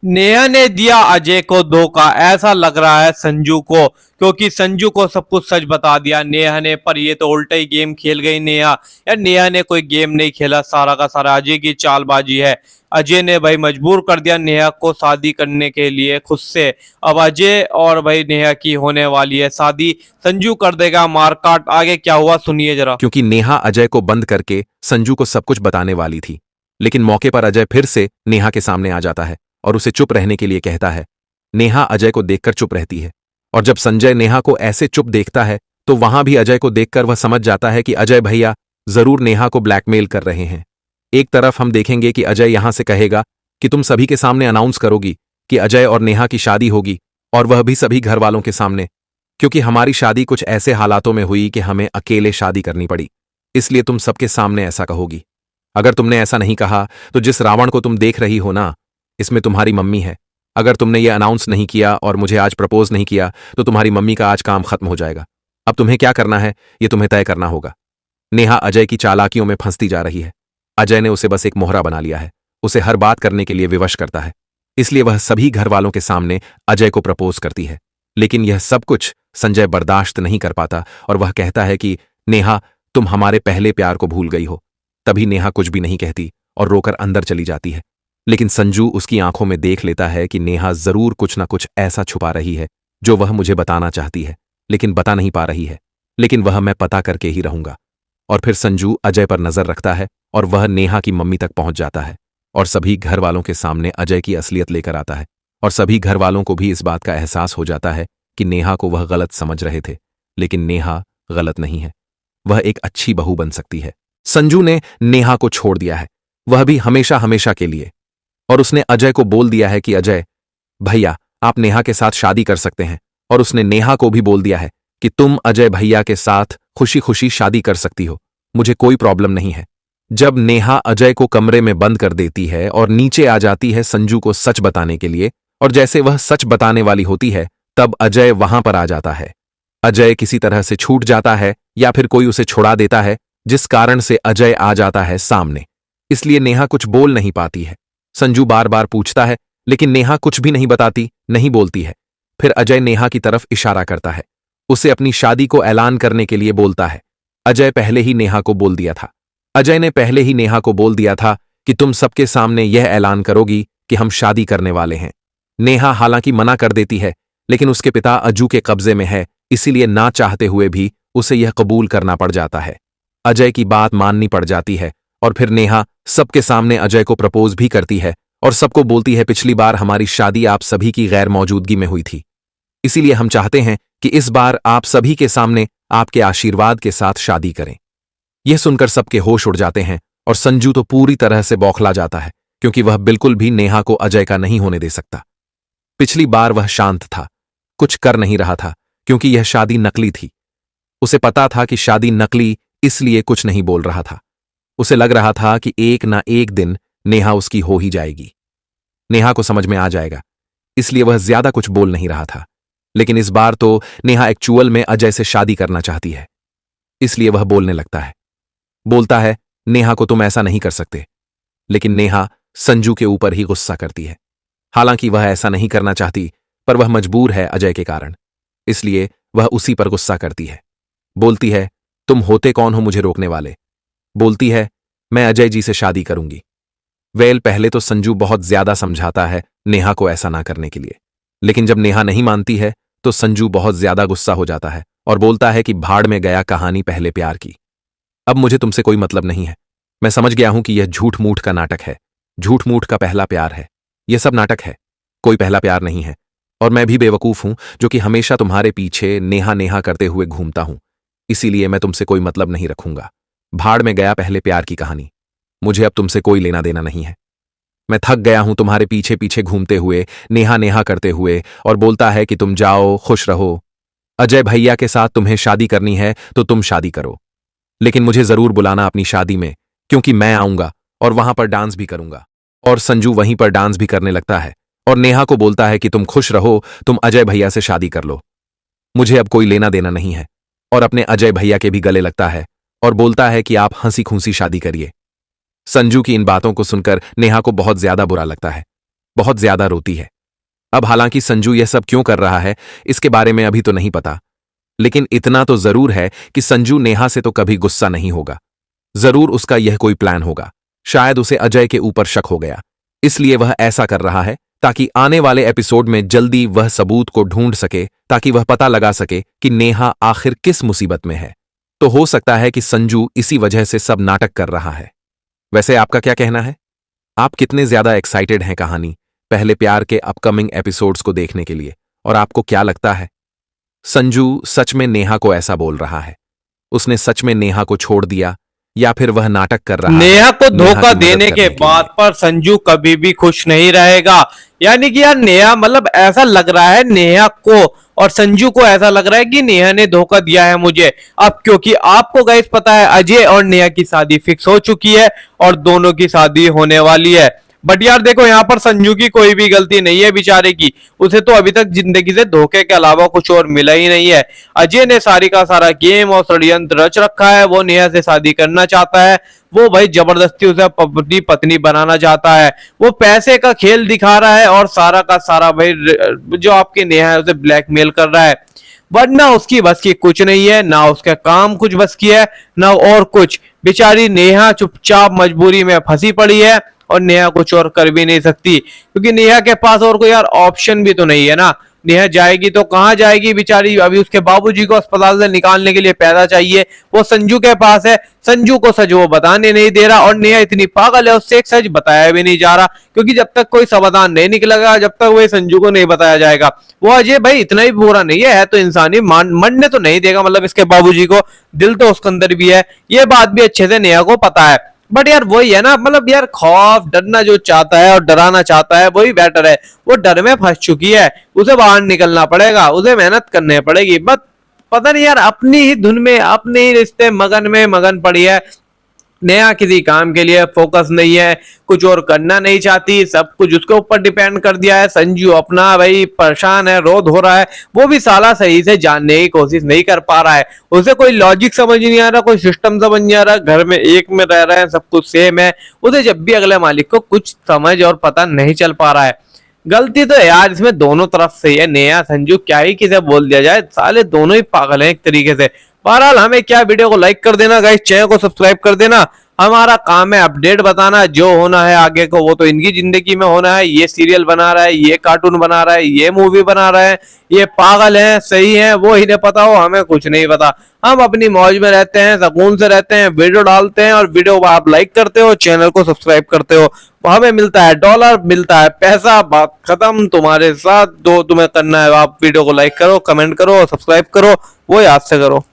नेहा ने दिया अजय को धोखा, ऐसा लग रहा है संजू को, क्योंकि संजू को सब कुछ सच बता दिया नेहा ने। पर ये तो उल्टा ही गेम खेल गई नेहा। यार नेहा ने कोई गेम नहीं खेला, सारा का सारा अजय की चालबाजी है। अजय ने भाई मजबूर कर दिया नेहा को शादी करने के लिए खुद से। अब अजय और भाई नेहा की होने वाली है शादी। संजू कर देगा मारकाट। आगे क्या हुआ सुनिए जरा। क्योंकि नेहा अजय को बंद करके संजू को सब कुछ बताने वाली थी, लेकिन मौके पर अजय फिर से नेहा के सामने आ जाता है और उसे चुप रहने के लिए कहता है। नेहा अजय को देखकर चुप रहती है, और जब संजय नेहा को ऐसे चुप देखता है तो वहां भी अजय को देखकर वह समझ जाता है कि अजय भैया जरूर नेहा को ब्लैकमेल कर रहे हैं। एक तरफ हम देखेंगे कि अजय यहां से कहेगा कि तुम सभी के सामने अनाउंस करोगी कि अजय और नेहा की शादी होगी, और वह भी सभी घर वालों के सामने, क्योंकि हमारी शादी कुछ ऐसे हालातों में हुई कि हमें अकेले शादी करनी पड़ी, इसलिए तुम सबके सामने ऐसा कहोगी। अगर तुमने ऐसा नहीं कहा तो जिस रावण को तुम देख रही हो ना, इसमें तुम्हारी मम्मी है। अगर तुमने ये अनाउंस नहीं किया और मुझे आज प्रपोज नहीं किया तो तुम्हारी मम्मी का आज काम खत्म हो जाएगा। अब तुम्हें क्या करना है ये तुम्हें तय करना होगा। नेहा अजय की चालाकियों में फंसती जा रही है। अजय ने उसे बस एक मोहरा बना लिया है, उसे हर बात करने के लिए विवश करता है, इसलिए वह सभी घर वालों के सामने अजय को प्रपोज करती है। लेकिन यह सब कुछ संजय बर्दाश्त नहीं कर पाता और वह कहता है कि नेहा, तुम हमारे पहले प्यार को भूल गई हो। तभी नेहा कुछ भी नहीं कहती और रोकर अंदर चली जाती है। लेकिन संजू उसकी आंखों में देख लेता है कि नेहा जरूर कुछ ना कुछ ऐसा छुपा रही है जो वह मुझे बताना चाहती है, लेकिन बता नहीं पा रही है। लेकिन वह मैं पता करके ही रहूंगा। और फिर संजू अजय पर नजर रखता है और वह नेहा की मम्मी तक पहुंच जाता है और सभी घर वालों के सामने अजय की असलियत लेकर आता है। और सभी घर वालों को भी इस बात का एहसास हो जाता है कि नेहा को वह गलत समझ रहे थे, लेकिन नेहा गलत नहीं है, वह एक अच्छी बहू बन सकती है। संजू ने नेहा को छोड़ दिया है, वह भी हमेशा हमेशा के लिए। और उसने अजय को बोल दिया है कि अजय भैया, आप नेहा के साथ शादी कर सकते हैं। और उसने नेहा को भी बोल दिया है कि तुम अजय भैया के साथ खुशी खुशी शादी कर सकती हो, मुझे कोई प्रॉब्लम नहीं है। जब नेहा अजय को कमरे में बंद कर देती है और नीचे आ जाती है संजू को सच बताने के लिए, और जैसे वह सच बताने वाली होती है तब अजय वहां पर आ जाता है। अजय किसी तरह से छूट जाता है या फिर कोई उसे छुड़ा देता है, जिस कारण से अजय आ जाता है सामने। इसलिए नेहा कुछ बोल नहीं पाती है। संजू बार बार पूछता है लेकिन नेहा कुछ भी नहीं बताती, नहीं बोलती है। फिर अजय नेहा की तरफ इशारा करता है, उसे अपनी शादी को ऐलान करने के लिए बोलता है। अजय पहले ही नेहा को बोल दिया था। अजय ने पहले ही नेहा को बोल दिया था कि तुम सबके सामने यह ऐलान करोगी कि हम शादी करने वाले हैं। नेहा हालांकि मना कर देती है, लेकिन उसके पिता अज्जू के कब्जे में है, इसीलिए ना चाहते हुए भी उसे यह कबूल करना पड़ जाता है। अजय की बात माननी पड़ जाती है और फिर नेहा सबके सामने अजय को प्रपोज भी करती है और सबको बोलती है, पिछली बार हमारी शादी आप सभी की गैर मौजूदगी में हुई थी, इसीलिए हम चाहते हैं कि इस बार आप सभी के सामने आपके आशीर्वाद के साथ शादी करें। यह सुनकर सबके होश उड़ जाते हैं और संजू तो पूरी तरह से बौखला जाता है, क्योंकि वह बिल्कुल भी नेहा को अजय का नहीं होने दे सकता। पिछली बार वह शांत था, कुछ कर नहीं रहा था, क्योंकि यह शादी नकली थी। उसे पता था कि शादी नकली, इसलिए कुछ नहीं बोल रहा था। उसे लग रहा था कि एक ना एक दिन नेहा उसकी हो ही जाएगी, नेहा को समझ में आ जाएगा, इसलिए वह ज्यादा कुछ बोल नहीं रहा था। लेकिन इस बार तो नेहा एक्चुअल में अजय से शादी करना चाहती है, इसलिए वह बोलने लगता है। बोलता है, नेहा को तुम ऐसा नहीं कर सकते। लेकिन नेहा संजू के ऊपर ही गुस्सा करती है। हालांकि वह ऐसा नहीं करना चाहती, पर वह मजबूर है अजय के कारण, इसलिए वह उसी पर गुस्सा करती है। बोलती है, तुम होते कौन हो मुझे रोकने वाले। बोलती है, मैं अजय जी से शादी करूंगी। पहले तो संजू बहुत ज्यादा समझाता है नेहा को ऐसा ना करने के लिए, लेकिन जब नेहा नहीं मानती है तो संजू बहुत ज्यादा गुस्सा हो जाता है और बोलता है कि भाड़ में गया कहानी पहले प्यार की। अब मुझे तुमसे कोई मतलब नहीं है। मैं समझ गया हूं कि यह झूठ मूठ का नाटक है, झूठ मूठ का पहला प्यार है। यह सब नाटक है, कोई पहला प्यार नहीं है। और मैं भी बेवकूफ हूं जो कि हमेशा तुम्हारे पीछे नेहा नेहा करते हुए घूमता हूं, इसीलिए मैं तुमसे कोई मतलब नहीं रखूंगा। भाड़ में गया पहले प्यार की कहानी, मुझे अब तुमसे कोई लेना देना नहीं है। मैं थक गया हूं तुम्हारे पीछे पीछे घूमते हुए, नेहा नेहा करते हुए, और बोलता है कि तुम जाओ, खुश रहो। अजय भैया के साथ तुम्हें शादी करनी है तो तुम शादी करो, लेकिन मुझे जरूर बुलाना अपनी शादी में, क्योंकि मैं आऊंगा और वहां पर डांस भी करूंगा। और संजू वहीं पर डांस भी करने लगता है और नेहा को बोलता है कि तुम खुश रहो, तुम अजय भैया से शादी कर लो, मुझे अब कोई लेना देना नहीं है। और अपने अजय भैया के भी गले लगता है और बोलता है कि आप हंसी खूंसी शादी करिए। संजू की इन बातों को सुनकर नेहा को बहुत ज्यादा बुरा लगता है। बहुत ज्यादा रोती है। अब हालांकि संजू यह सब क्यों कर रहा है इसके बारे में अभी तो नहीं पता, लेकिन इतना तो जरूर है कि संजू नेहा से तो कभी गुस्सा नहीं होगा। जरूर उसका यह कोई प्लान होगा। शायद उसे अजय के ऊपर शक हो गया, इसलिए वह ऐसा कर रहा है ताकि आने वाले एपिसोड में जल्दी वह सबूत को ढूंढ सके, ताकि वह पता लगा सके कि नेहा आखिर किस मुसीबत में है। तो हो सकता है कि संजू इसी वजह से सब नाटक कर रहा है। वैसे आपका क्या कहना है? आप कितने ज्यादा एक्साइटेड हैं कहानी पहले प्यार के अपकमिंग एपिसोड्स को देखने के लिए? और आपको क्या लगता है, संजू सच में नेहा को ऐसा बोल रहा है? उसने सच में नेहा को छोड़ दिया या फिर वह नाटक कर रहा है? नेहा को नेहा धोखा की मदद देने के करने के बाद लिए। पर संजू कभी भी खुश नहीं रहेगा। यानी कि यार नेहा, मतलब ऐसा लग रहा है नेहा को और संजू को ऐसा लग रहा है कि नेहा ने धोखा दिया है मुझे। अब क्योंकि आपको गाइस पता है अजय और नेहा की शादी फिक्स हो चुकी है और दोनों की शादी होने वाली है। बट यार देखो, यहाँ पर संजू की कोई भी गलती नहीं है बेचारे की। उसे तो अभी तक जिंदगी से धोखे के अलावा कुछ और मिला ही नहीं है। अजय ने सारी का सारा गेम और षड्यंत्र रच रखा है। वो नेहा से शादी करना चाहता है। वो भाई जबरदस्ती उसे अपनी पत्नी बनाना चाहता है। वो पैसे का खेल दिखा रहा है और सारा का सारा भाई जो आपकी नेहा है उसे ब्लैकमेल कर रहा है। वरना उसकी बस की कुछ नहीं है, ना उसका काम कुछ बस की है, ना और कुछ। बेचारी नेहा चुपचाप मजबूरी में फंसी पड़ी है और नेहा कुछ और कर भी नहीं सकती, क्योंकि नेहा के पास और कोई यार ऑप्शन भी तो नहीं है ना। नेहा जाएगी तो कहाँ जाएगी बेचारी? अभी उसके बाबूजी को अस्पताल से निकालने के लिए पैसा चाहिए, वो संजू के पास है। संजू को सच वो बताने नहीं दे रहा और नेहा इतनी पागल है, उससे एक सच बताया भी नहीं जा रहा, क्योंकि जब तक कोई समाधान नहीं निकलेगा, जब तक वही संजू को नहीं बताया जाएगा। वो अजय भाई इतना ही बुरा नहीं है तो इंसानी मरने तो नहीं देगा, मतलब इसके बाबूजी को, दिल तो उसके अंदर भी है। ये बात भी अच्छे से नेहा को पता है। बट यार वही है ना, मतलब यार खौफ डरना जो चाहता है और डराना चाहता है वही बेटर है। वो डर में फंस चुकी है, उसे बाहर निकलना पड़ेगा, उसे मेहनत करनी पड़ेगी। बस पता नहीं यार, अपनी ही धुन में अपने ही रिश्ते मगन पड़ी है। नया किसी काम के लिए फोकस नहीं है, कुछ और करना नहीं चाहती, सब कुछ उसके ऊपर डिपेंड कर दिया है। संजू अपना भाई परेशान है, रोध हो रहा है, वो भी साला सही से जानने की कोशिश नहीं कर पा रहा है। उसे कोई लॉजिक समझ नहीं आ रहा, कोई सिस्टम समझ नहीं आ रहा। घर में एक में रह रहे हैं, सब कुछ सेम है, उसे जब भी अगले मालिक को कुछ समझ और पता नहीं चल पा रहा है। गलती तो यार इसमें दोनों तरफ से है। नेहा संजू क्या ही किसे बोल दिया जाए, साले दोनों ही पागल हैं एक तरीके से। बहरहाल हमें क्या, वीडियो को लाइक कर देना गाइस, चैनल को सब्सक्राइब कर देना। हमारा काम है अपडेट बताना, जो होना है आगे को वो तो इनकी जिंदगी में होना है। ये सीरियल बना रहा है, ये कार्टून बना रहा है, ये मूवी बना रहा है, ये पागल है सही है वो इन्हें पता हो, हमें कुछ नहीं पता। हम अपनी मौज में रहते हैं, सुकून से रहते हैं, वीडियो डालते हैं और वीडियो को आप लाइक करते हो, चैनल को सब्सक्राइब करते हो, हमें मिलता है डॉलर, मिलता है पैसा, बात खत्म। तुम्हारे साथ जो तुम्हें करना है, आप वीडियो को लाइक करो, कमेंट करो और सब्सक्राइब करो, वो याद से करो।